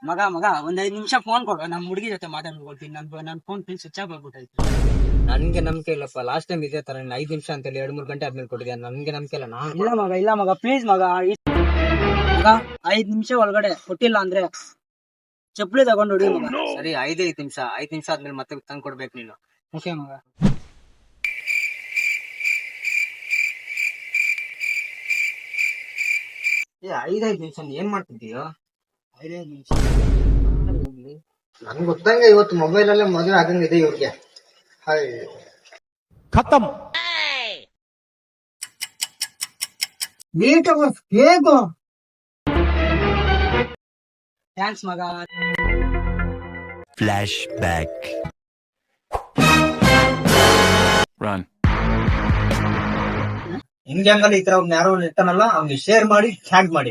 ಮಗ ಮಗ ಒಂದ್ 5 ನಿಮಿಷ ಫೋನ್ ಕೊಡು, ನಮ್ ಹುಡುಗಿ ಜೊತೆ ಮಾತಾಡ್ಕೊಳ್ತೀನಿ. ನನ್ ಫೋನ್ ಫುಲ್ ಸ್ವಿಚ್ ಆಫ್ ಆಗ್ಬಿಟ್ಟೈತಿ. ನನ್ಗೆ ನಂಬಿಕೆ ಇಲ್ಲಪ್ಪ. ಲಾಸ್ಟ್ ಟೈಮ್ ಇದೇ ತರ 5 ನಿಮಿಷ ಅಂತ ಹೇಳಿ 2-3 ಗಂಟೆ ಆದ್ಮೇಲೆ ಕೊಟ್ಟಿದ್ಯಾ. ನನ್ಗೆ ನಂಬಿಕೆ ಇಲ್ಲ. ಇಲ್ಲ ಮಗ ಪ್ಲೀಸ್ ಮಗ. ಮಗ 5 ನಿಮಿಷ ಒಳಗಡೆ ಕೊಟ್ಟಿಲ್ಲ ಅಂದ್ರೆ ಚಪ್ಪಲಿ ತಗೊಂಡು ಹೊಡಿ ಮಗ. ಸರಿ 5 ನಿಮಿಷ. 5 ನಿಮಿಷ ಆದ್ಮೇಲೆ ಮತ್ತೆ ತಂದು ಕೊಡ್ಬೇಕು ನೀನು. ಓಕೆ ಮಗ. ಏ 5 ನಿಮಿಷ ಏನ್ ಮಾಡ್ತಿದ್ದೀಯೋ? 5 ನಿಮಿಷ ನನ್ಗೆ ಗೊತ್ತಂಗೆ ಇವತ್ತು ಮೊಬೈಲ್ ಅಲ್ಲೇ ಮದುವೆ ಆಗಂಗಿದೆ ಇವ್ರಿಗೆ. खत्म। ಹೇಗೋ ಥ್ಯಾಂಕ್ಸ್ ಮಗ. Flashback. Run. ಹಿಂಗೆ ಹಂಗಲ್ಲ ಈ ತರ ಯಾರೋ ಇರ್ತಾನಲ್ಲ, ಅವ್ನಿಗೆ ಶೇರ್ ಮಾಡಿ ಟ್ಯಾಗ್ ಮಾಡಿ.